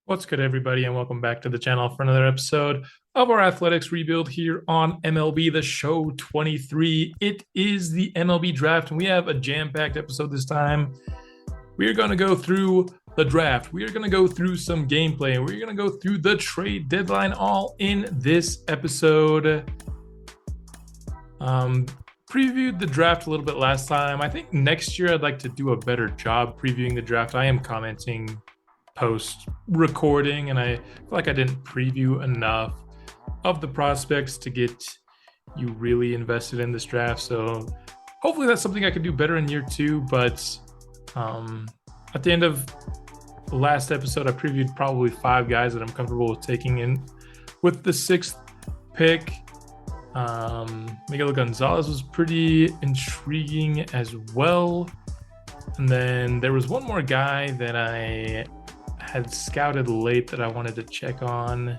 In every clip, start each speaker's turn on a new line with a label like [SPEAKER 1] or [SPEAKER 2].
[SPEAKER 1] What's good, everybody, and welcome back to the channel for another episode of our athletics rebuild here on MLB The Show 23. It is the MLB draft, and we have a jam-packed episode this time. We are going to go through the draft. We are going to go through some gameplay, and we're going to go through the trade deadline all in this episode. Previewed the draft a little bit last time. I think next year I'd like to do a better job previewing the draft. I am commenting post recording, and I feel like I didn't preview enough of the prospects to get you really invested in this draft. So hopefully that's something I could do better in year two. But at the end of the last episode, I previewed probably 5 guys that I'm comfortable with taking in with the 6th pick. Miguel Gonzalez was pretty intriguing as well. And then there was one more guy that I had scouted late that I wanted to check on,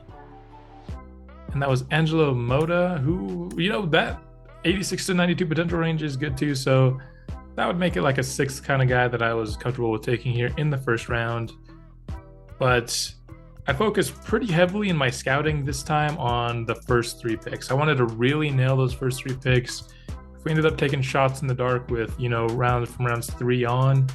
[SPEAKER 1] and that was Angelo Moda, who, that 86 to 92 potential range is good too, so that would make it like a 6th kind of guy that I was comfortable with taking here in the first round. But I focused pretty heavily in my scouting this time on the first 3 picks. I wanted to really nail those first 3 picks. If we ended up taking shots in the dark with, rounds 3 on,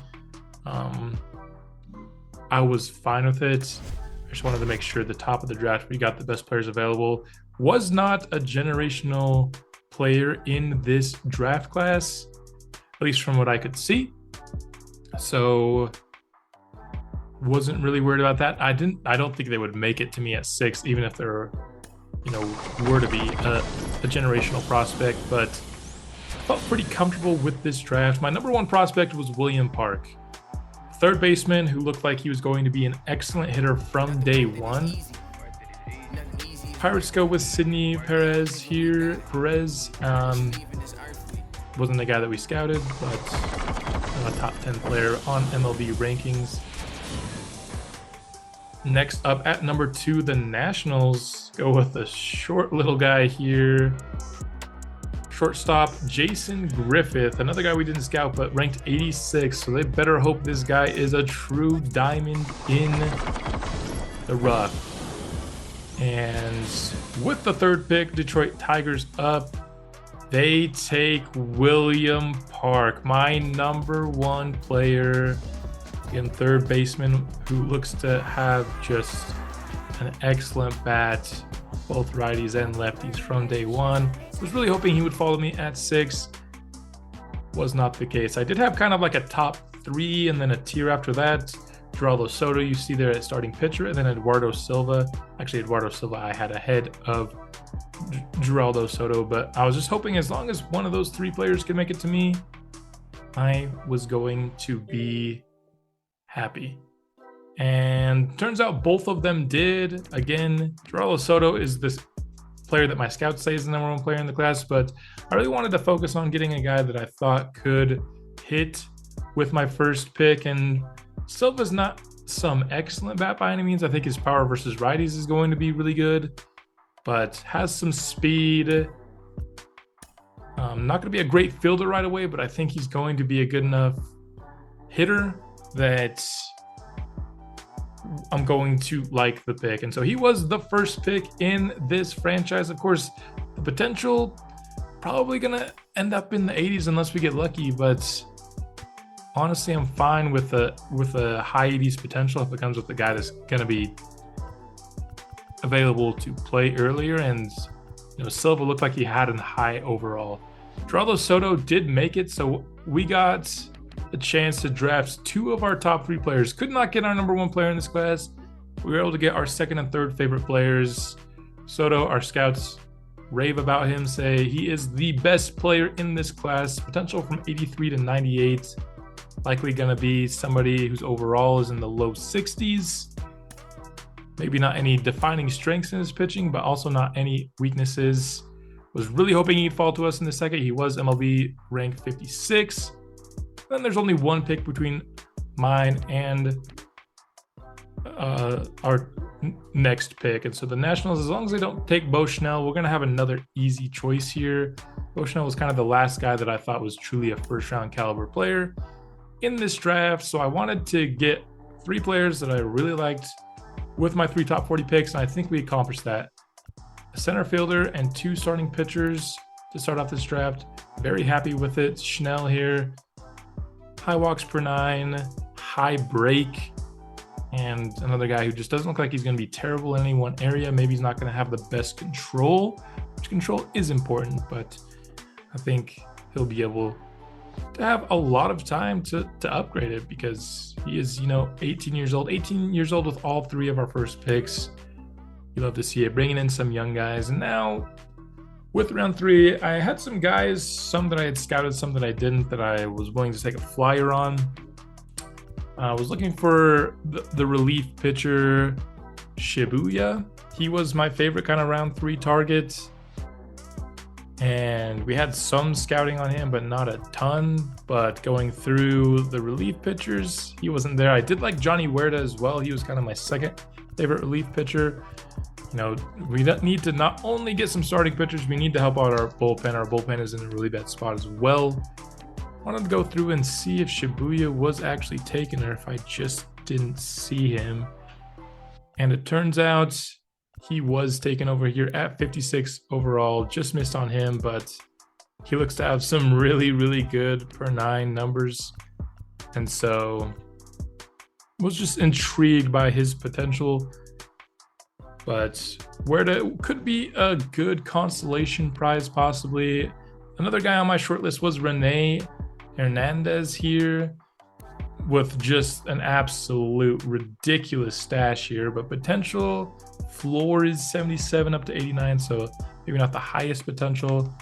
[SPEAKER 1] I was fine with it. I just wanted to make sure the top of the draft, we got the best players available. Was not a generational player in this draft class, at least from what I could see. So wasn't really worried about that. I don't think they would make it to me at 6, even if there were to be a generational prospect, but I felt pretty comfortable with this draft. My number 1 prospect was William Park, third baseman who looked like he was going to be an excellent hitter from day one. Pirates go with Sidney Perez here. Perez wasn't the guy that we scouted, but a top 10 player on MLB rankings. Next up at number 2, the Nationals go with a short little guy here. Shortstop Jason Griffith, another guy we didn't scout but ranked 86, so they better hope this guy is a true diamond in the rough. And with the 3rd pick, Detroit Tigers up. They take William Park, my number 1 player, again, third baseman, who looks to have just an excellent bat, both righties and lefties from day one. Was really hoping he would follow me at 6. Was not the case. I did have kind of like a top 3 and then a tier after that. Geraldo Soto you see there at starting pitcher, and then Eduardo Silva. Actually, Eduardo Silva I had ahead of Geraldo Soto, but I was just hoping as long as one of those 3 players could make it to me, I was going to be happy. And turns out both of them did. Again, Geraldo Soto is this player that my scouts say is the number 1 player in the class, but I really wanted to focus on getting a guy that I thought could hit with my first pick. And Silva's not some excellent bat by any means. I think his power versus righties is going to be really good, but has some speed. Not going to be a great fielder right away, but I think he's going to be a good enough hitter that I'm going to like the pick. And so he was the first pick in this franchise. Of course, the potential probably gonna end up in the 80s unless we get lucky, but honestly I'm fine with a high 80s potential if it comes with the guy that's gonna be available to play earlier. And Silva looked like he had a high overall. Geraldo Soto did make it, so we got a chance to draft 2 of our top 3 players. Could not get our number 1 player in this class. We were able to get our 2nd and 3rd favorite players. Soto, our scouts rave about him, say he is the best player in this class. Potential from 83 to 98. Likely going to be somebody whose overall is in the low 60s. Maybe not any defining strengths in his pitching, but also not any weaknesses. Was really hoping he'd fall to us in the 2nd. He was MLB ranked 56. Then there's only 1 pick between mine and our next pick. And so the Nationals, as long as they don't take Bo Schnell, we're going to have another easy choice here. Bo Schnell was kind of the last guy that I thought was truly a first-round caliber player in this draft. So I wanted to get 3 players that I really liked with my 3 top 40 picks, and I think we accomplished that. A center fielder and 2 starting pitchers to start off this draft. Very happy with it. Schnell here, high walks per 9, high break, and another guy who just doesn't look like he's going to be terrible in any one area. Maybe he's not going to have the best control, which control is important, but I think he'll be able to have a lot of time to upgrade it, because he is, 18 years old with all 3 of our first picks. You love to see it, bringing in some young guys. And now with round 3, I had some guys, some that I had scouted, some that I didn't, that I was willing to take a flyer on. I was looking for the relief pitcher Shibuya. He was my favorite kind of round 3 target, and we had some scouting on him, but not a ton. But going through the relief pitchers, he wasn't there. I did like Johnny Huerta as well. He was kind of my second favorite relief pitcher. We need to not only get some starting pitchers, we need to help out our bullpen. Our bullpen is in a really bad spot as well. Wanted to go through and see if Shibuya was actually taken, or if I just didn't see him. And it turns out he was taken over here at 56 overall. Just missed on him, but he looks to have some really, really good per 9 numbers. And so was just intrigued by his potential. But Huerta could be a good consolation prize, possibly. Another guy on my short list was Rene Hernandez here, with just an absolute ridiculous stash here, but potential floor is 77 up to 89, so maybe not the highest potential.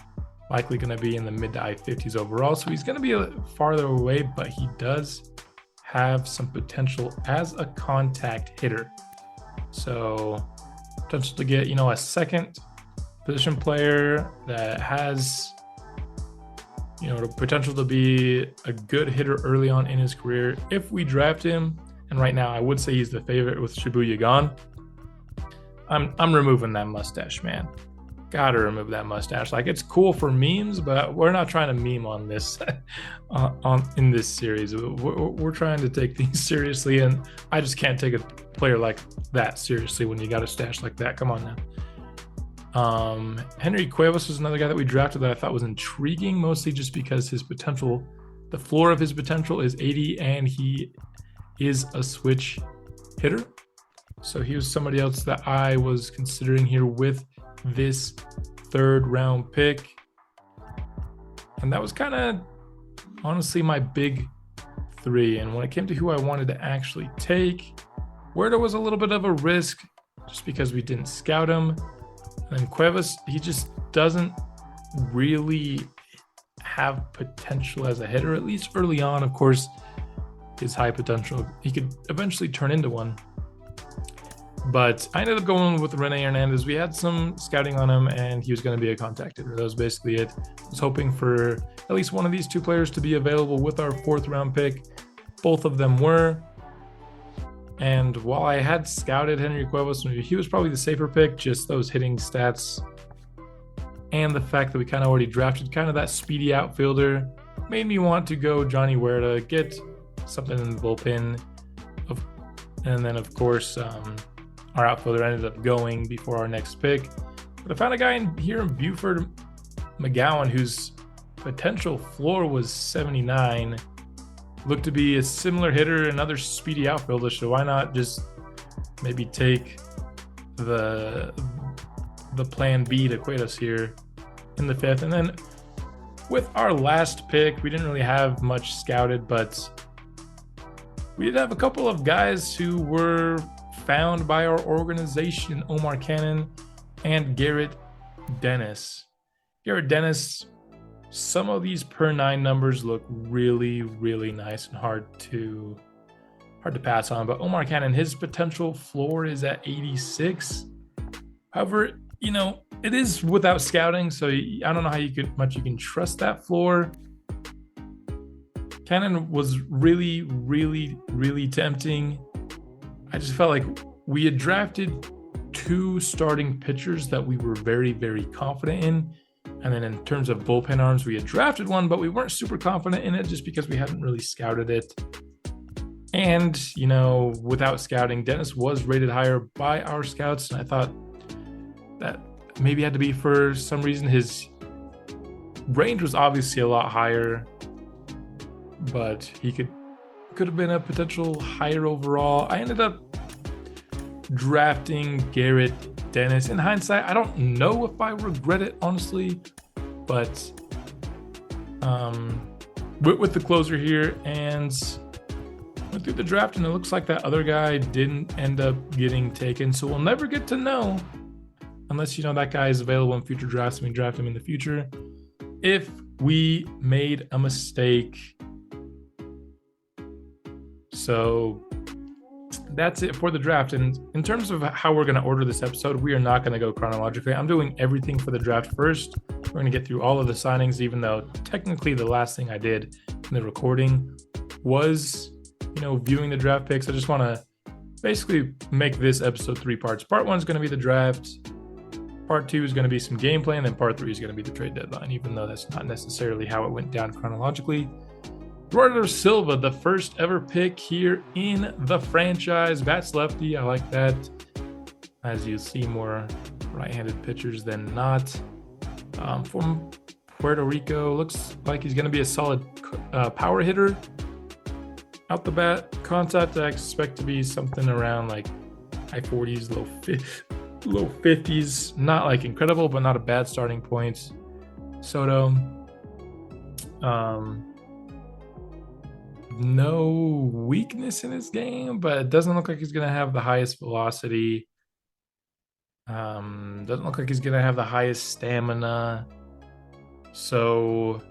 [SPEAKER 1] Likely going to be in the mid to high 50s overall, so he's going to be a farther away, but he does have some potential as a contact hitter. So potential to get, a second position player that has the potential to be a good hitter early on in his career if we draft him. And right now I would say he's the favorite with Shibuya gone. I'm removing that mustache, man. Gotta remove that mustache. Like, it's cool for memes, but we're not trying to meme on this in this series. We're trying to take things seriously, and I just can't take a player like that seriously when you got a stash like that. Come on now. Henry Cuevas was another guy that we drafted that I thought was intriguing, mostly just because his potential, the floor of his potential is 80, and he is a switch hitter. So he was somebody else that I was considering here with this 3rd round pick. And that was kind of honestly my big 3. And when it came to who I wanted to actually take, Huerta was a little bit of a risk just because we didn't scout him. And then Cuevas, he just doesn't really have potential as a hitter, at least early on. Of course, his high potential, he could eventually turn into one. But I ended up going with Rene Hernandez. We had some scouting on him, and he was going to be a contact hitter. That was basically it. I was hoping for at least one of these 2 players to be available with our 4th round pick. Both of them were. And while I had scouted Henry Cuevas, he was probably the safer pick, just those hitting stats and the fact that we kind of already drafted kind of that speedy outfielder made me want to go Johnny Huerta, get something in the bullpen. And then, of course, our outfielder ended up going before our next pick. But I found a guy here in Buford McGowan whose potential floor was 79. Looked to be a similar hitter, another speedy outfielder, so why not just maybe take the plan B to quit us here in the 5th. And then with our last pick, we didn't really have much scouted, but we did have a couple of guys who were found by our organization, Omar Cannon and Garrett Dennis. Garrett Dennis, some of these per 9 numbers look really, really nice and hard to pass on. But Omar Cannon, his potential floor is at 86. However, it is without scouting, so I don't know how you can trust that floor. Cannon was really, really, really tempting. I just felt like we had drafted 2 starting pitchers that we were very, very confident in. And then in terms of bullpen arms, we had drafted one, but we weren't super confident in it just because we hadn't really scouted it. And, you know, without scouting, Dennis was rated higher by our scouts. And I thought that maybe had to be for some reason. His range was obviously a lot higher, but he could have been a potential higher overall. I ended up drafting Garrett Dennis. In hindsight, I don't know if I regret it, honestly, but with the closer here, and went through the draft, and it looks like that other guy didn't end up getting taken, so we'll never get to know unless, you know, that guy is available in future drafts and we draft him in the future. If we made a mistake. So that's it for the draft. And in terms of how we're going to order this episode, we are not going to go chronologically. I'm doing everything for the draft first. We're going to get through all of the signings, even though technically the last thing I did in the recording was, you know, viewing the draft picks. I just want to basically make this episode 3 parts. Part 1 is going to be the draft. Part 2 is going to be some gameplay, and then part 3 is going to be the trade deadline, even though that's not necessarily how it went down chronologically. Eduardo Silva, the first ever pick here in the franchise. Bats lefty, I like that. As you see, more right-handed pitchers than not. From Puerto Rico, looks like he's going to be a solid power hitter. Out the bat, contact I expect to be something around like high 40s, low 50s. Not like incredible, but not a bad starting point. Soto. No weakness in his game, but it doesn't look like he's going to have the highest velocity. Doesn't look like he's going to have the highest stamina. So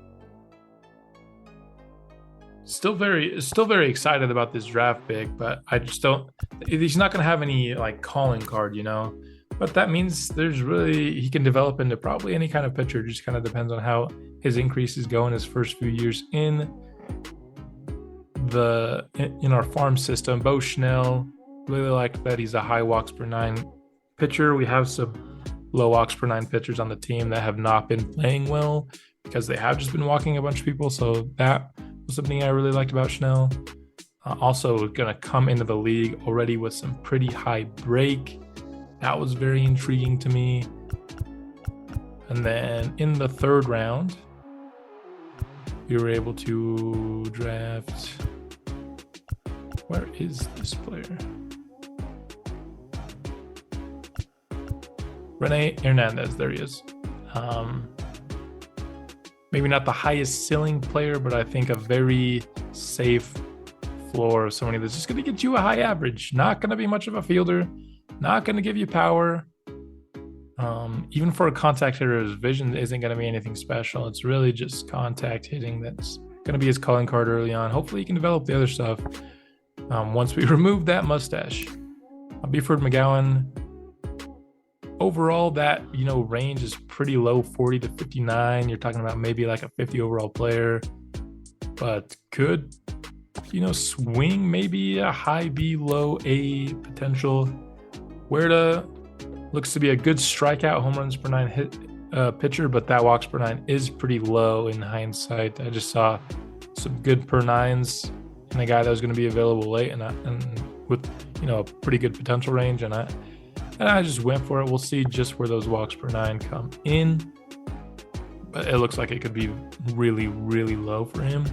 [SPEAKER 1] still very excited about this draft pick, but I just don't, he's not going to have any like calling card, you know, but that means he can develop into probably any kind of pitcher. It just kind of depends on how his increases go in his first few years in our farm system. Bo Schnell, really like that he's a high walks per 9 pitcher. We have some low walks per 9 pitchers on the team that have not been playing well because they have just been walking a bunch of people. So that was something I really liked about Schnell. Also going to come into the league already with some pretty high break. That was very intriguing to me. And then in the 3rd round, we were able to draft. Where is this player? Rene Hernandez. There he is. Maybe not the highest ceiling player, but I think a very safe floor of somebody that's just going to get you a high average. Not going to be much of a fielder. Not going to give you power. Even for a contact hitter, his vision isn't going to be anything special. It's really just contact hitting that's going to be his calling card early on. Hopefully he can develop the other stuff once we remove that mustache. Beeford McGowan, overall that, you know, range is pretty low, 40 to 59. You're talking about maybe like a 50 overall player, but could, you know, swing maybe a high B, low A potential. Huerta looks to be a good strikeout, home runs per 9 hit pitcher, but that walks per 9 is pretty low in hindsight. I just saw some good per 9s and a guy that was going to be available late and with, you know, a pretty good potential range, and I just went for it. We'll see just where those walks per 9 come in, but it looks like it could be really, really low for him.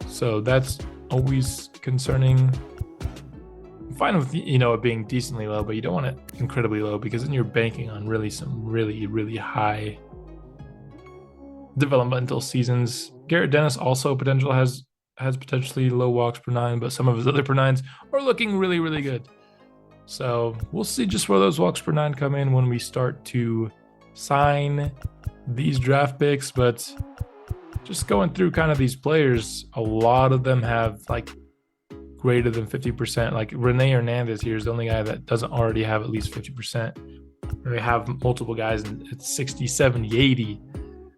[SPEAKER 1] So that's always concerning. I'm fine with, you know, it being decently low, but you don't want it incredibly low because then you're banking on really some really, really high developmental seasons. Garrett Dennis also has potentially low walks per 9, but some of his other per 9s are looking really, really good. So we'll see just where those walks per 9 come in when we start to sign these draft picks. But just going through kind of these players, a lot of them have like greater than 50%. Like Rene Hernandez here is the only guy that doesn't already have at least 50%. We have multiple guys at 60, 70, 80.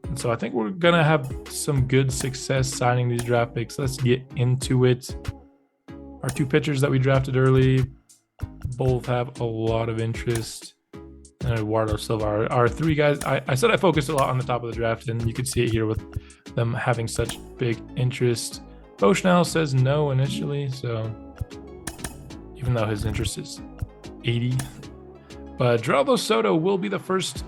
[SPEAKER 1] And so I think we're going to have some good success signing these draft picks. Let's get into it. Our 2 pitchers that we drafted early both have a lot of interest. And Eduardo Silva, our 3 guys. I said I focused a lot on the top of the draft, and you can see it here with them having such big interest. Bo Schnell says no initially, so even though his interest is 80. But Geraldo Soto will be the first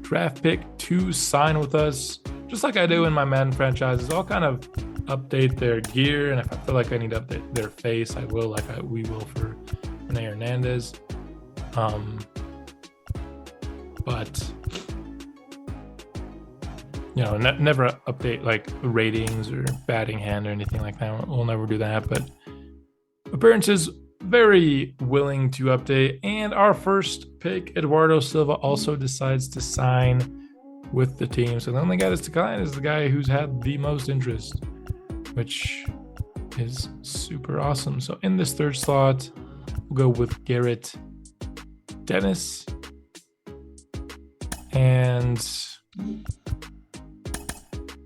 [SPEAKER 1] draft pick to sign with us. Just like I do in my Madden franchises, I'll kind of update their gear, and if I feel like I need to update their face, I will, like we will for Rene Hernandez. But you know, never update like ratings or batting hand or anything like that. We'll never do that. But appearances, very willing to update. And our first pick, Eduardo Silva, also decides to sign with the team. So the only guy that's declined is the guy who's had the most interest, which is super awesome. So in this third slot, we'll go with Garrett Dennis. And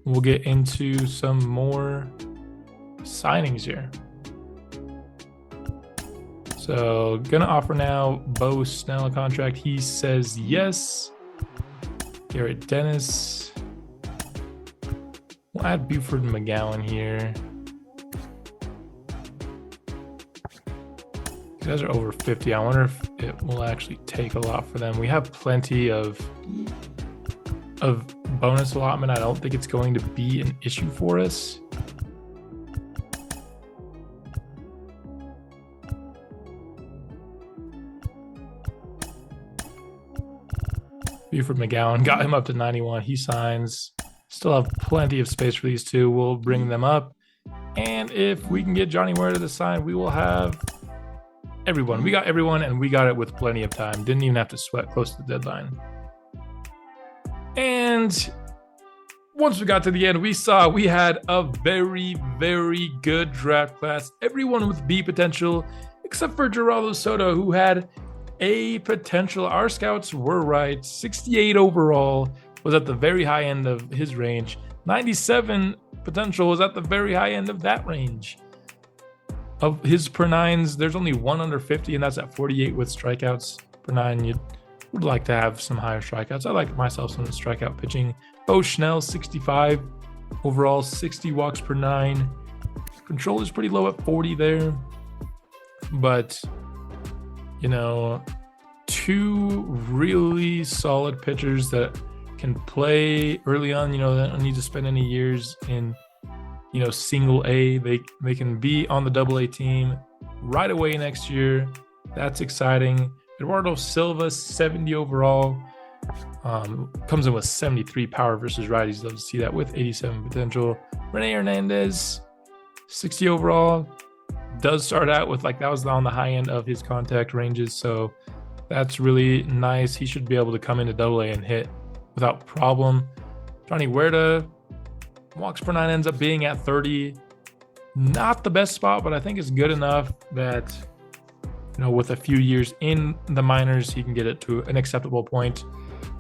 [SPEAKER 1] we'll get into some more signings here. So gonna offer now Bo Snell a contract. He says yes. Garrett Dennis. We'll add Buford McGowan here. These guys are over 50. I wonder if it will actually take a lot for them. We have plenty of bonus allotment. I don't think it's going to be an issue for us. Buford McGowan got him up to 91. He signs. Still have plenty of space for these two. We'll bring them up. And if we can get Johnny Huerta to sign, we will have everyone. We got everyone, and we got it with plenty of time. Didn't even have to sweat close to the deadline. And once we got to the end, we saw we had a very, very good draft class. Everyone with B potential, except for Geraldo Soto, who had A potential. Our scouts were right. 68 overall was at the very high end of his range. 97 potential was at the very high end of that range. Of his per nines, there's only one under 50, and that's at 48 with strikeouts per nine. You would like to have some higher strikeouts. I like myself some strikeout pitching. Bo Schnell, 65 overall, 60 walks per nine. Control is pretty low at 40 there, but you know, two really solid pitchers that can play early on. You know, they don't need to spend any years in, you know, single A. They can be on the double A team right away next year. That's exciting. Eduardo Silva, 70 overall, comes in with 73 power versus righties. Love to see that with 87 potential. Rene Hernandez, 60 overall, does start out with, like, that was on the high end of his contact ranges, so that's really nice. He should be able to come into double A and hit without problem. Johnny Huerta, walks per nine ends up being at 30. Not the best spot, but I think it's good enough that, you know, with a few years in the minors, he can get it to an acceptable point.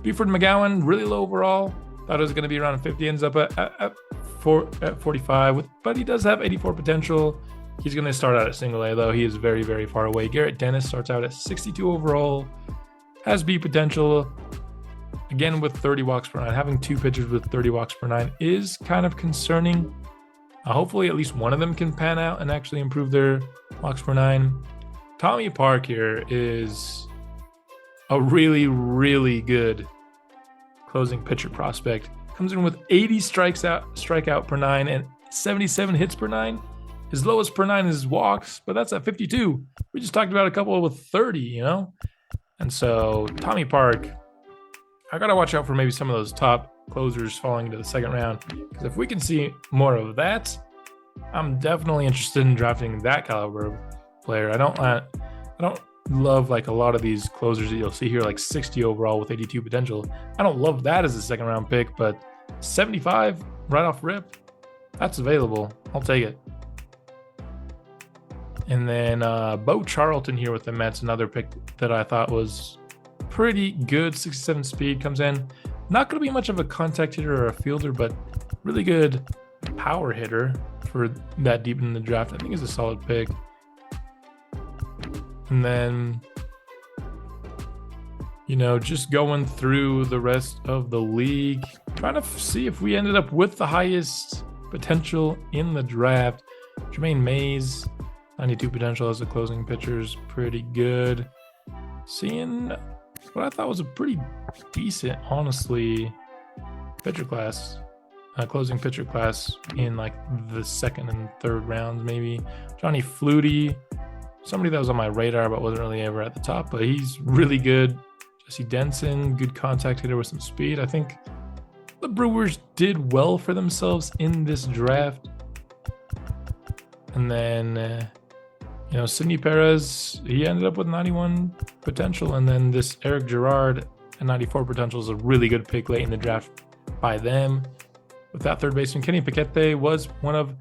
[SPEAKER 1] Buford McGowan, really low overall. Thought it was going to be around 50, ends up at 45, but he does have 84 potential. He's going to start out at single A, though. He is very, very far away. Garrett Dennis starts out at 62 overall, has B potential, again with 30 walks per nine. Having two pitchers with 30 walks per nine is kind of concerning. Hopefully at least one of them can pan out and actually improve their walks per nine. Tommy Park here is a really, really good closing pitcher prospect. Comes in with 80 strikeout per nine and 77 hits per nine. His lowest per nine is walks, but that's at 52. We just talked about a couple with 30, you know? And so Tommy Park, I got to watch out for maybe some of those top closers falling into the second round, because if we can see more of that, I'm definitely interested in drafting that caliber of player. I don't love like a lot of these closers that you'll see here, like 60 overall with 82 potential. I don't love that as a second round pick, but 75 right off rip, that's available. I'll take it. And then Bo Charlton here with the Mets, another pick that I thought was pretty good. 67 speed, comes in. Not going to be much of a contact hitter or a fielder, but really good power hitter for that deep in the draft. I think is a solid pick. And then, you know, just going through the rest of the league, trying to see if we ended up with the highest potential in the draft. Jermaine Mays, 92 potential as a closing pitcher is pretty good. Seeing what I thought was a pretty decent, honestly, pitcher class, closing pitcher class in like the second and third rounds, maybe. Johnny Flutie, somebody that was on my radar but wasn't really ever at the top, but he's really good. Jesse Denson, good contact hitter with some speed. I think the Brewers did well for themselves in this draft. And then, Sidney Perez, he ended up with 91 potential. And then this Eric Girard at 94 potential is a really good pick late in the draft by them. With that third baseman, Kenny Piquete was one of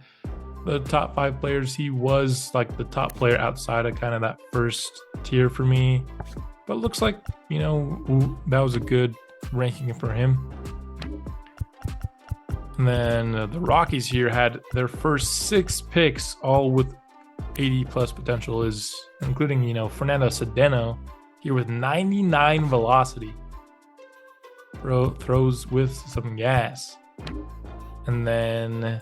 [SPEAKER 1] the top 5 players. He was like the top player outside of kind of that first tier for me. But it looks like, that was a good ranking for him. And then the Rockies here had their first 6 picks, all with 80 plus potential, including, Fernando Cedeno here with 99 velocity. Throws with some gas. And then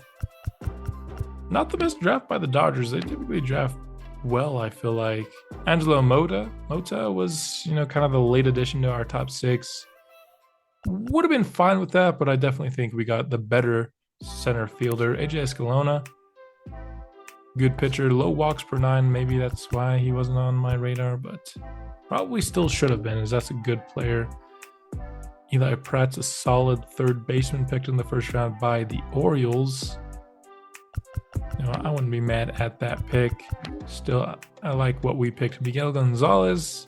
[SPEAKER 1] not the best draft by the Dodgers. They typically draft well, I feel like. Angelo Mota was, kind of the late addition to our top 6. Would have been fine with that, but I definitely think we got the better center fielder. AJ Escalona, good pitcher, low walks per 9. Maybe that's why he wasn't on my radar, but probably still should have been, as that's a good player. Eli Pratt's a solid third baseman picked in the first round by the Orioles. I wouldn't be mad at that pick. Still, I like what we picked. Miguel Gonzalez,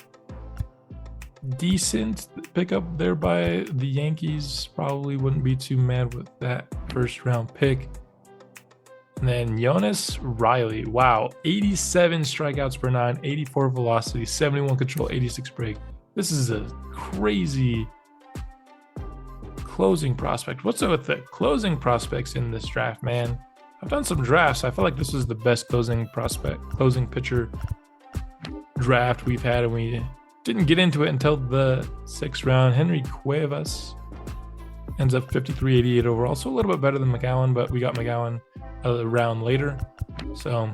[SPEAKER 1] decent pickup there by the Yankees. Probably wouldn't be too mad with that first round pick. And then Jonas Riley, wow, 87 strikeouts per 9, 84 velocity, 71 control, 86 break. This is a crazy closing prospect. What's up with the closing prospects in this draft, man? I've done some drafts. I feel like this is the best closing pitcher draft we've had, and we didn't get into it until the 6th round. Henry Cuevas ends up 53-88 overall, so a little bit better than McGowan, but we got McGowan a round later. So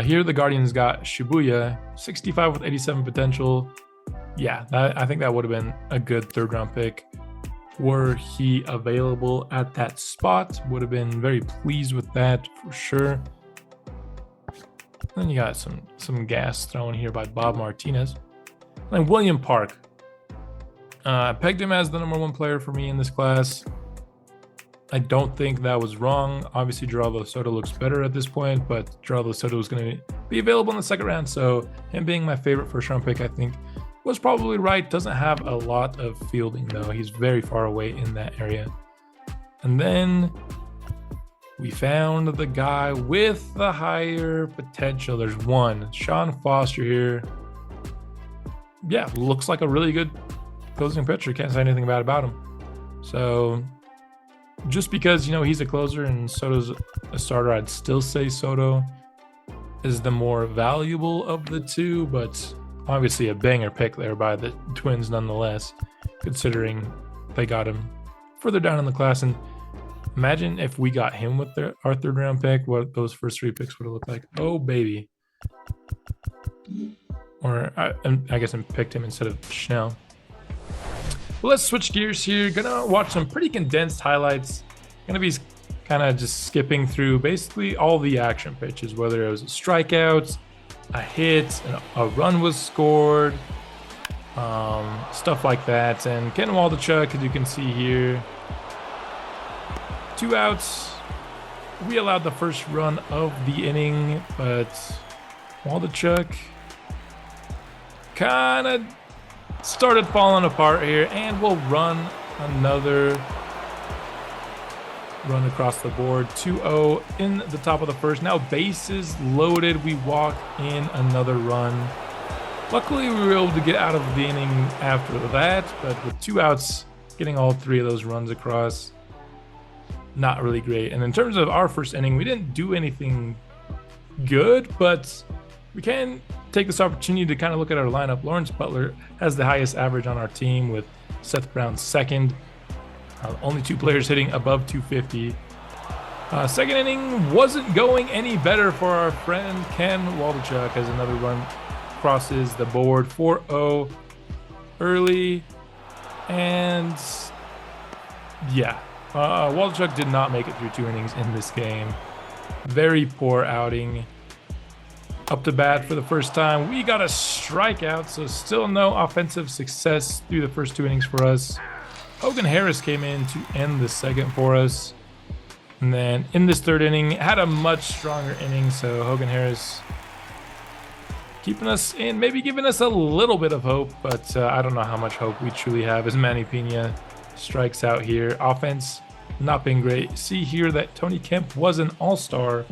[SPEAKER 1] here the Guardians got Shibuya, 65 with 87 potential. Yeah, I think that would have been a good third-round pick. Were he available at that spot, would have been very pleased with that for sure. Then you got some gas thrown here by Bob Martinez. And William Park. I pegged him as the number 1 player for me in this class. I don't think that was wrong. Obviously, Geraldo Soto looks better at this point, but Geraldo Soto was going to be available in the 2nd round. So him being my favorite first-round pick, I think, was probably right. Doesn't have a lot of fielding, though. He's very far away in that area. And then we found the guy with the higher potential. There's one, Sean Foster here. Yeah, looks like a really good closing pitcher. Can't say anything bad about him. So just because, he's a closer and Soto's a starter, I'd still say Soto is the more valuable of the two, but obviously a banger pick there by the Twins nonetheless, considering they got him further down in the class. And imagine if we got him with our 3rd round pick, what those first 3 picks would have looked like. Oh, baby. Or I guess I picked him instead of Schnell. Well, let's switch gears here. Gonna watch some pretty condensed highlights. Gonna be kind of just skipping through basically all the action pitches, whether it was strikeouts, a hit, a run was scored, stuff like that. And Ken Waldichuk, as you can see here, 2 outs. We allowed the first run of the inning, but Waldichuk kind of started falling apart here, and we'll run another run across the board. 2-0 in the top of the first. Now bases loaded. We walk in another run. Luckily, we were able to get out of the inning after that, but with 2 outs, getting all 3 of those runs across, not really great. And in terms of our first inning, we didn't do anything good, but we can take this opportunity to kind of look at our lineup. Lawrence Butler has the highest average on our team, with Seth Brown 2nd. Only 2 players hitting above 250. Second inning wasn't going any better for our friend Ken Waldichuk as another run crosses the board. 4-0 early, and yeah, Waldichuk did not make it through 2 innings in this game. Very poor outing. Up to bat for the first time. We got a strikeout, so still no offensive success through the first 2 innings for us. Hogan Harris came in to end the second for us. And then in this 3rd inning, had a much stronger inning, so Hogan Harris keeping us in, maybe giving us a little bit of hope, but I don't know how much hope we truly have as Manny Pena strikes out here. Offense not been great. See here that Tony Kemp was an all-star.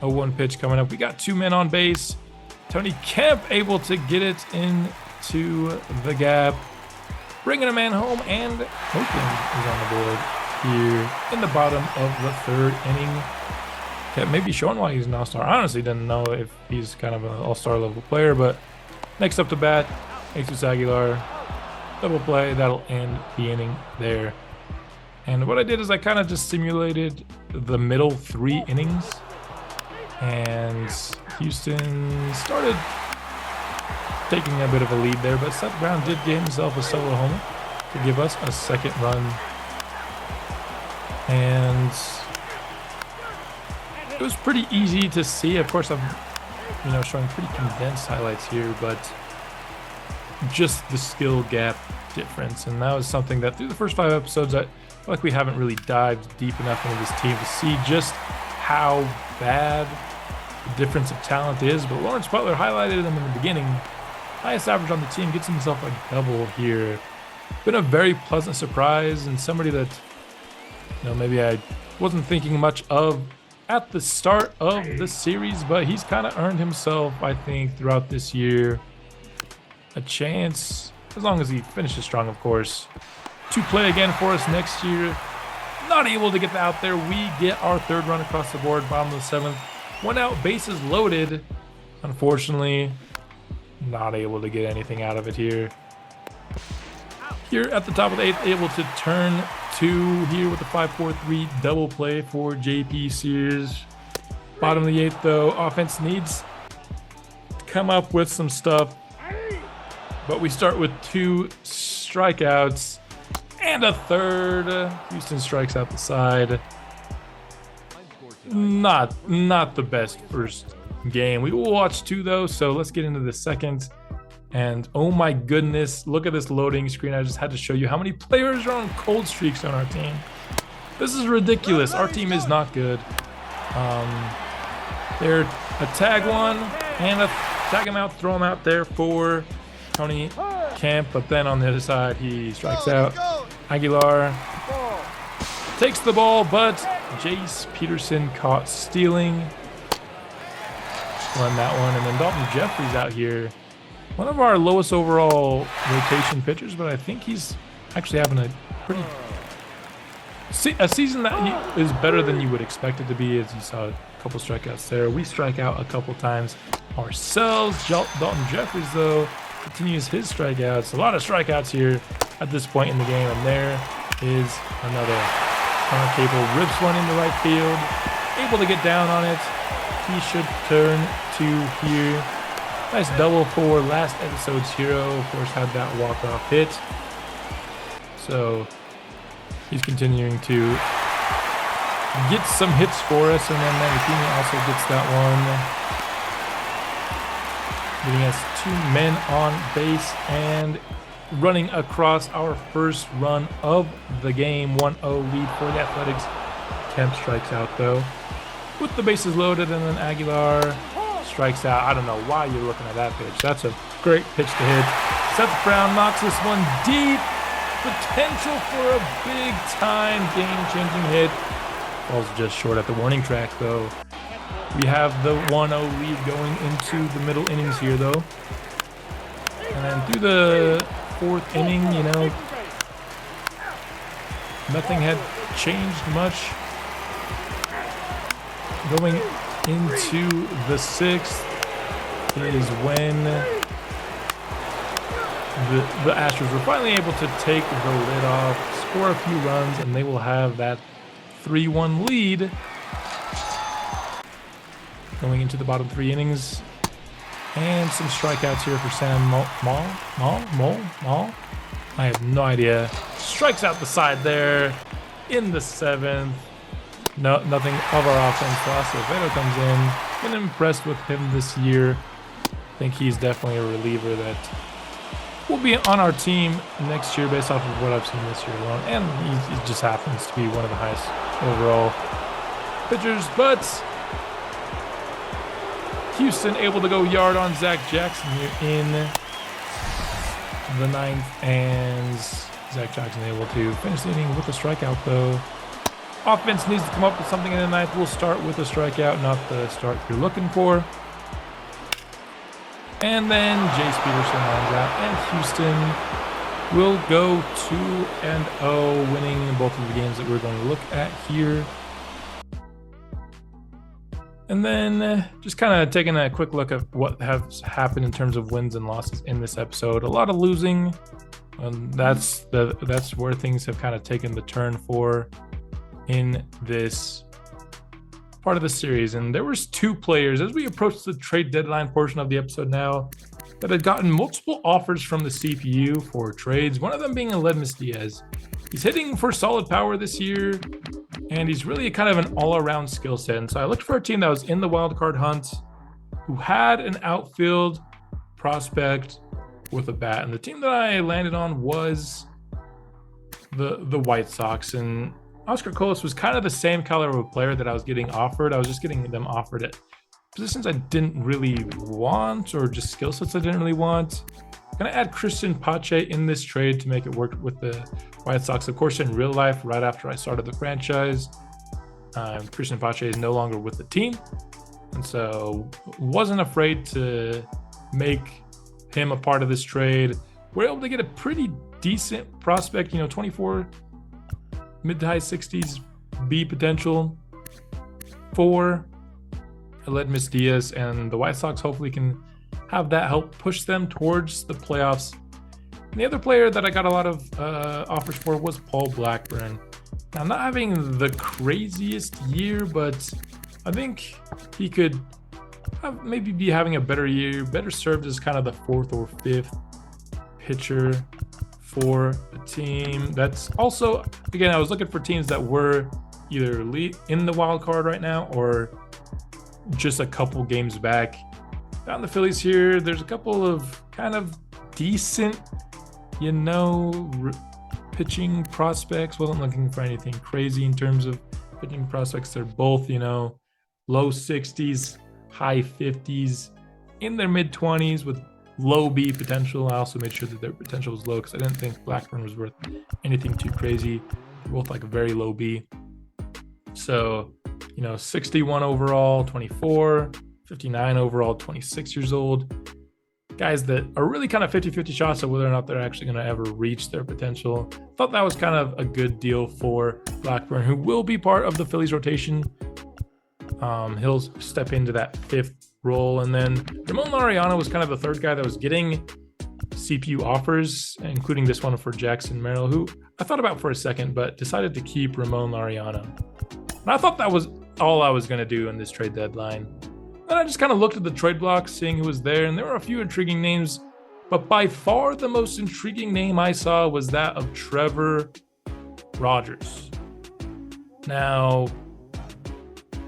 [SPEAKER 1] 0-1 pitch coming up. We got 2 men on base. Tony Kemp able to get it into the gap, bringing a man home, and Oakland is on the board here in the bottom of the 3rd inning. Kemp maybe showing why he's an all-star. I honestly didn't know if he's kind of an all-star level player, but next up to bat, Jesus Aguilar. Double play, that'll end the inning there. And what I did is I kind of just simulated the middle 3 innings, and Houston started taking a bit of a lead there, but Seth Brown did get himself a solo homer to give us a 2nd run. And it was pretty easy to see. Of course, I'm showing pretty condensed highlights here, but just the skill gap difference. And that was something that through the first 5 episodes, I feel like we haven't really dived deep enough into this team to see just how bad the difference of talent is. But Lawrence Butler highlighted him in the beginning. Highest average on the team, gets himself a double here. Been a very pleasant surprise, and somebody that maybe I wasn't thinking much of at the start of the series, but he's kind of earned himself, I think, throughout this year a chance, as long as he finishes strong, of course, to play again for us next year. Not able to get out there. We get our 3rd run across the board, bottom of the 7th. 1 out, bases loaded. Unfortunately, not able to get anything out of it here. Here at the top of the 8th, able to turn 2 here with the 5-4-3 double play for JP Sears. Bottom of the 8th, though, offense needs to come up with some stuff. But we start with 2 strikeouts and a 3rd. Houston strikes out the side. Not the best first game. We will watch 2 though, so let's get into the 2nd. And oh my goodness, look at this loading screen. I just had to show you how many players are on cold streaks on our team. This is ridiculous. Our team is not good. They're a tag 1 and a tag him out, throw him out there for Tony Kemp, but then on the other side he strikes out. Aguilar takes the ball, but Jace Peterson caught stealing. Run that one, and then Dalton Jeffries out here. One of our lowest overall rotation pitchers, but I think he's actually having a pretty a season that is better than you would expect it to be, as you saw a couple strikeouts there. We strike out a couple times ourselves. Dalton Jeffries, though, continues his strikeouts. A lot of strikeouts here at this point in the game, and there is another. Connor Cable rips one into right field, able to get down on it. He should turn 2 here. Nice double for last episode's hero. Of course, had that walk-off hit. So he's continuing to get some hits for us, and then Manny also gets that one, giving us 2 men on base and running across our first run of the game. 1-0 lead for the Athletics. Kemp strikes out though with the bases loaded, and then Aguilar strikes out. I don't know why you're looking at that pitch. That's a great pitch to hit. Seth Brown knocks this one deep. Potential for a big time game-changing hit. Falls just short at the warning track though. We have the 1-0 lead going into the middle innings here though. And then through the 4th inning, nothing had changed much. Going into the 6th is when the Astros were finally able to take the lid off, score a few runs, and they will have that 3-1 lead. Going into the bottom 3 innings. And some strikeouts here for Sam Mall. I have no idea. Strikes out the side there in the 7th. No, nothing of our offense. Acevedo comes in. Been impressed with him this year. I think he's definitely a reliever that will be on our team next year based off of what I've seen this year alone. And he just happens to be one of the highest overall pitchers. But Houston able to go yard on Zach Jackson here in the 9th. And Zach Jackson able to finish the inning with a strikeout though. Offense needs to come up with something in the 9th. We'll start with a strikeout, not the start you're looking for. And then Jace Peterson lines out, and Houston will go 2-0, winning both of the games that we're going to look at here. And then just kind of taking a quick look at what has happened in terms of wins and losses in this episode. A lot of losing, and that's where things have kind of taken the turn for in this part of the series. And there was 2 players as we approach the trade deadline portion of the episode now that had gotten multiple offers from the CPU for trades, one of them being Aledmys Diaz. He's hitting for solid power this year, and he's really kind of an all-around skill set. And so I looked for a team that was in the wild card hunt who had an outfield prospect with a bat, and the team that I landed on was the White Sox. And Oscar Colas was kind of the same caliber of player that I was getting offered. I was just getting them offered at positions I didn't really want, or just skill sets I didn't really want. I'm going to add Christian Pache in this trade to make it work with the White Sox. Of course, in real life, right after I started the franchise, Christian Pache is no longer with the team. And so wasn't afraid to make him a part of this trade. We're able to get a pretty decent prospect, 24, mid to high 60s B potential for Aledmys Diaz, and the White Sox hopefully can have that help push them towards the playoffs. And the other player that I got a lot of offers for was Paul Blackburn. Now, not having the craziest year, but I think he could maybe be having a better year, better served as kind of the 4th or 5th pitcher for a team. That's also, again, I was looking for teams that were either in the wild card right now or just a couple games back. Down the Phillies here, there's a couple of kind of decent, pitching prospects. Wasn't looking for anything crazy in terms of pitching prospects. They're both, low 60s, high 50s, in their mid 20s with low B potential. I also made sure that their potential was low because I didn't think Blackburn was worth anything too crazy. They're both like a very low B. So, 61 overall, 24, 59 overall, 26 years old. Guys that are really kind of 50-50 shots of whether or not they're actually going to ever reach their potential. Thought that was kind of a good deal for Blackburn, who will be part of the Phillies rotation. He'll step into that 5th role. And then Ramon Laureano was kind of the 3rd guy that was getting CPU offers, including this one for Jackson Merrill, who I thought about for a second, but decided to keep Ramon Laureano. And I thought that was all I was going to do in this trade deadline. Then I just kind of looked at the trade block, seeing who was there, and there were a few intriguing names, but by far the most intriguing name I saw was that of Trevor Rogers. Now,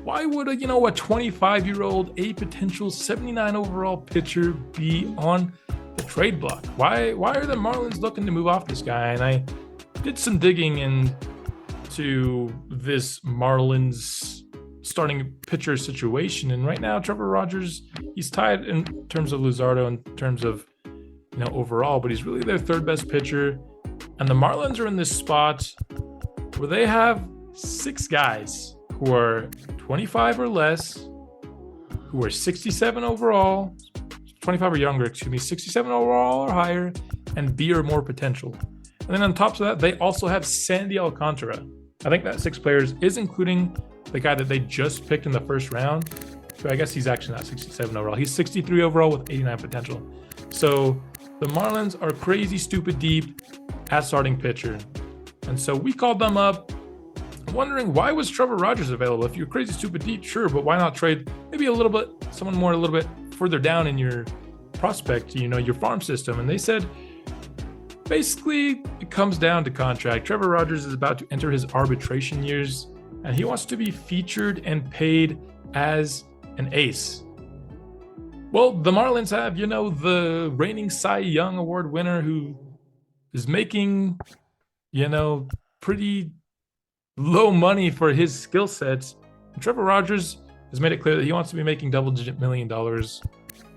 [SPEAKER 1] why would a 25-year-old, a potential 79 overall pitcher be on the trade block? Why are the Marlins looking to move off this guy? And I did some digging into this Marlins starting pitcher situation, and right now Trevor Rogers, he's tied in terms of Luzardo in terms of overall, but he's really their 3rd best pitcher. And the Marlins are in this spot where they have 6 guys who are 25 or less, who are 67 overall, 25 or younger, 67 overall or higher, and B or more potential. And then on top of that, they also have Sandy Alcantara. I think that 6 players is including the guy that they just picked in the 1st round. So I guess he's actually not 67 overall. He's 63 overall with 89 potential. So the Marlins are crazy, stupid deep at starting pitcher. And so we called them up. wondering, why was Trevor Rogers available? If you're crazy stupid deep, sure, but why not trade maybe a little bit, someone more a little bit further down in your prospect, your farm system? And they said, basically, it comes down to contract. Trevor Rogers is about to enter his arbitration years, and he wants to be featured and paid as an ace. Well, the Marlins have, the reigning Cy Young Award winner who is making, pretty low money for his skill sets. And Trevor Rogers has made it clear that he wants to be making double-digit $1 million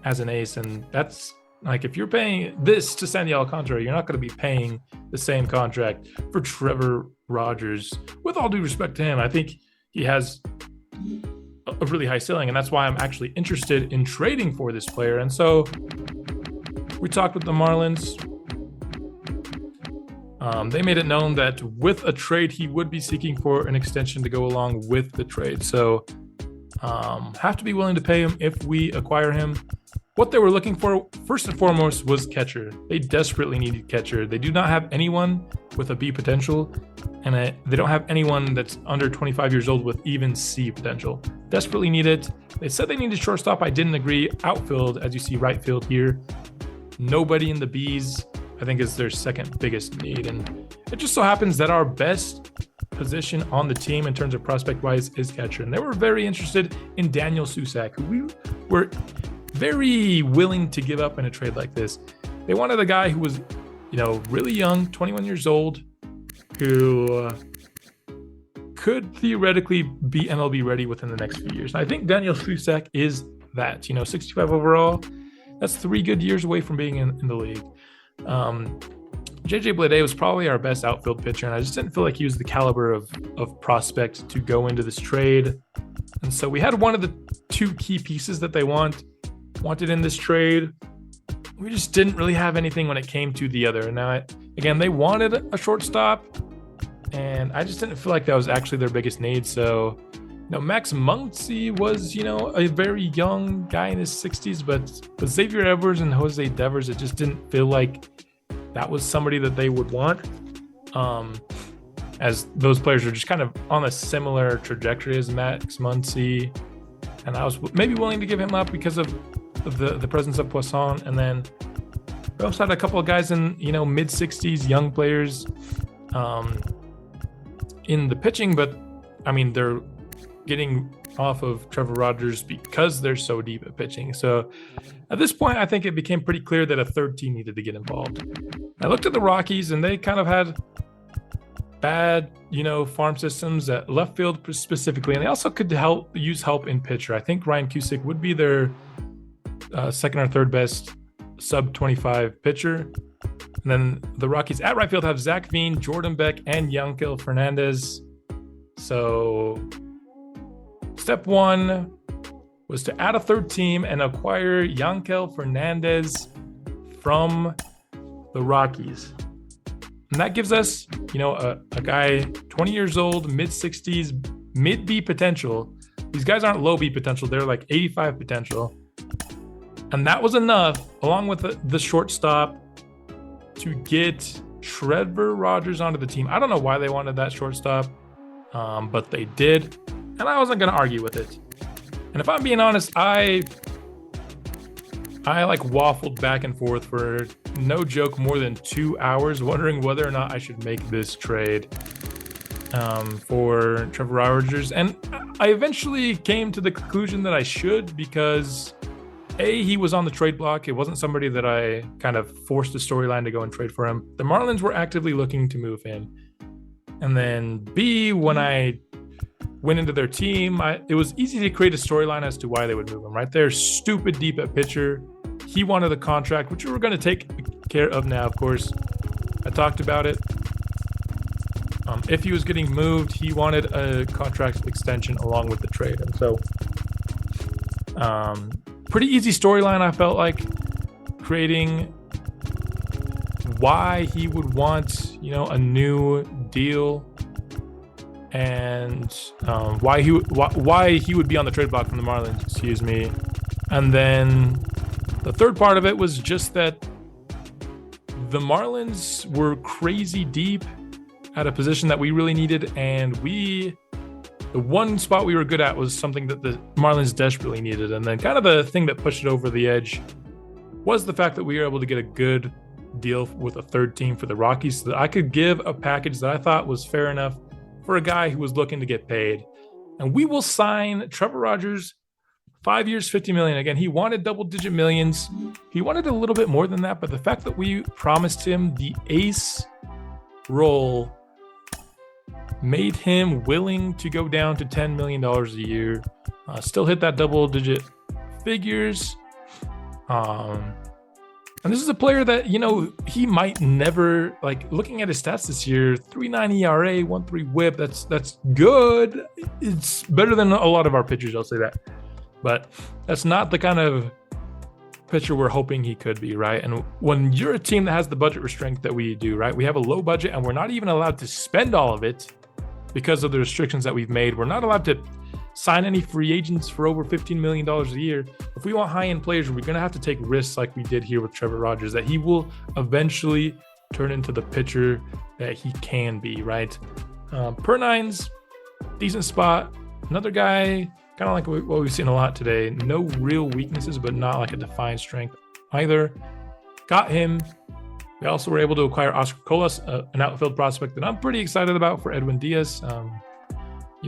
[SPEAKER 1] as an ace, and that's like, if you're paying this to Sandy Alcantara, you're not going to be paying the same contract for Trevor Rogers. With all due respect to him, I think he has a really high ceiling, and that's why I'm actually interested in trading for this player. And so we talked with the Marlins. They made it known that with a trade, he would be seeking for an extension to go along with the trade. So have to be willing to pay him if we acquire him. What they were looking for, first and foremost, was catcher. They desperately needed catcher. They do not have anyone with a B potential, and they don't have anyone that's under 25 years old with even C potential. Desperately need it. They said they needed shortstop. I didn't agree. Outfield, as you see, right field here. Nobody in the Bs, I think, is their second biggest need. And it just so happens that our best position on the team in terms of prospect-wise is catcher. And they were very interested in Daniel Susac, who we were very willing to give up in a trade like this. They wanted a guy who was, really young, 21 years old, who could theoretically be MLB ready within the next few years. And I think Daniel Susac is that, 65 overall. That's 3 good years away from being in the league. JJ Bleday was probably our best outfield pitcher, and I just didn't feel like he was the caliber of prospect to go into this trade. And so we had one of the 2 key pieces that they wanted in this trade. We just didn't really have anything when it came to the other. Now, again, they wanted a shortstop, and I just didn't feel like that was actually their biggest need. So, Max Muncy was, a very young guy in his 60s, but with Xavier Edwards and Jose Devers, it just didn't feel like that was somebody that they would want, as those players are just kind of on a similar trajectory as Max Muncy. And I was maybe willing to give him up because of the presence of Poisson. And then we also had a couple of guys in, mid-60s, young players in the pitching. But, they're getting off of Trevor Rogers because they're so deep at pitching. So at this point, I think it became pretty clear that a third team needed to get involved. I looked at the Rockies, and they kind of had bad, farm systems at left field specifically, and they also could use help in pitcher. I think Ryan Cusick would be their second or third best sub-25 pitcher. And then the Rockies at right field have Zach Veen, Jordan Beck, and Yankel Fernandez. So step 1 was to add a third team and acquire Yankel Fernandez from the Rockies. And that gives us, a guy 20 years old, mid-60s, mid-B potential. These guys aren't low B potential. They're like 85 potential. And that was enough, along with the shortstop, to get Trevor Rogers onto the team. I don't know why they wanted that shortstop, but they did. And I wasn't going to argue with it. And if I'm being honest, I waffled back and forth for, no joke, more than 2 hours, wondering whether or not I should make this trade for Trevor Rogers. And I eventually came to the conclusion that I should, because he was on the trade block. It wasn't somebody that I kind of forced the storyline to go and trade for him. The Marlins were actively looking to move him. And then B, when I went into their team, it was easy to create a storyline as to why they would move him, right? They're stupid deep at pitcher. He wanted a contract, which we were going to take care of now, of course. I talked about it. If he was getting moved, he wanted a contract extension along with the trade. And so pretty easy storyline, I felt like, creating why he would want, a new deal, and why he would be on the trade block from the Marlins, excuse me. And then the third part of it was just that the Marlins were crazy deep at a position that we really needed, and the one spot we were good at was something that the Marlins desperately needed. And then kind of the thing that pushed it over the edge was the fact that we were able to get a good deal with a third team for the Rockies, so that I could give a package that I thought was fair enough for a guy who was looking to get paid. And we will sign Trevor Rogers, 5 years, $50 million. Again, he wanted double-digit millions. He wanted a little bit more than that, but the fact that we promised him the ace role made him willing to go down to $10 million a year, still hit that double-digit figures. And this is a player that, he might never, looking at his stats this year, 3.9 ERA, 1.3 whip, that's good. It's better than a lot of our pitchers, I'll say that. But that's not the kind of pitcher we're hoping he could be, right? And when you're a team that has the budget restraint that we do, right? We have a low budget and we're not even allowed to spend all of it because of the restrictions that we've made. We're not allowed to sign any free agents for over $15 million a year. If we want high-end players, we're going to have to take risks like we did here with Trevor Rogers, that he will eventually turn into the pitcher that he can be, right? Per nines, decent spot. Another guy, kind of like what we've seen a lot today. No real weaknesses, but not like a defined strength either. Got him. We also were able to acquire Oscar Colas, an outfield prospect that I'm pretty excited about for Edwin Diaz.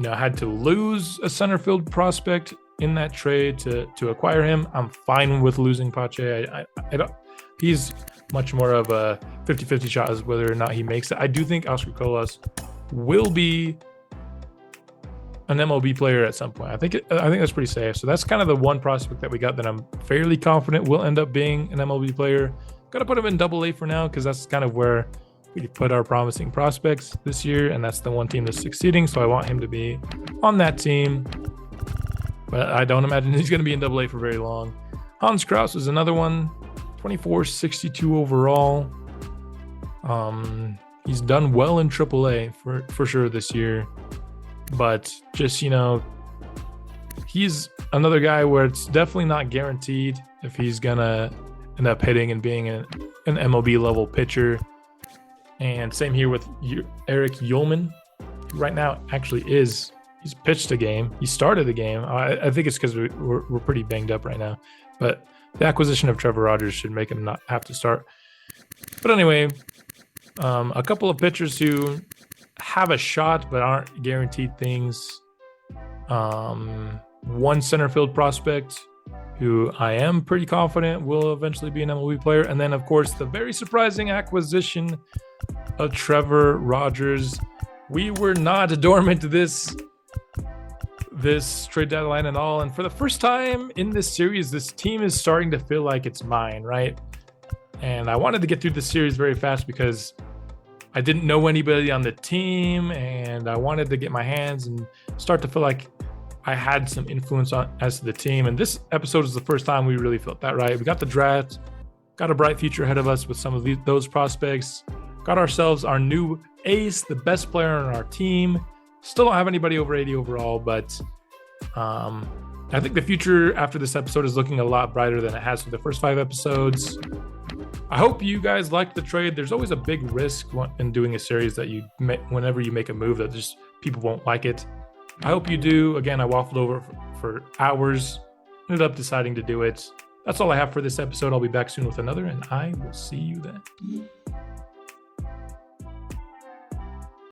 [SPEAKER 1] I had to lose a center field prospect in that trade to acquire him. I'm fine with losing Pache. I don't. He's much more of a 50-50 shot as whether or not he makes it. I do think Oscar Colas will be an MLB player at some point. I think that's pretty safe. So that's kind of the one prospect that we got that I'm fairly confident will end up being an MLB player. Got to put him in Double-A for now because that's kind of where we put our promising prospects this year, and that's the one team that's succeeding. So I want him to be on that team, but I don't imagine he's going to be in Double-A for very long. Hans Kraus is another one, 24-62 overall. He's done well in Triple-A for sure this year, but just, he's another guy where it's definitely not guaranteed if he's going to end up hitting and being an MLB level pitcher. And same here with Eric Ullman. Right now, actually he's pitched a game. He started the game. I think it's because we're pretty banged up right now. But the acquisition of Trevor Rogers should make him not have to start. But anyway, a couple of pitchers who have a shot but aren't guaranteed things. One center field prospect who I am pretty confident will eventually be an MLB player. And then, of course, the very surprising acquisition of Trevor Rogers. We were not dormant this trade deadline at all. And for the first time in this series, this team is starting to feel like it's mine, right? And I wanted to get through the series very fast because I didn't know anybody on the team, and I wanted to get my hands and start to feel like I had some influence as to the team. And this episode is the first time we really felt that, right? We got the draft, got a bright future ahead of us with some of those prospects, got ourselves our new ace, the best player on our team. Still don't have anybody over 80 overall, but I think the future after this episode is looking a lot brighter than it has for the first 5 episodes. I hope you guys liked the trade. There's always a big risk in doing a series that whenever you make a move that just people won't like it. I hope you do. Again, I waffled over for hours, ended up deciding to do it. That's all I have for this episode. I'll be back soon with another, and I will see you then.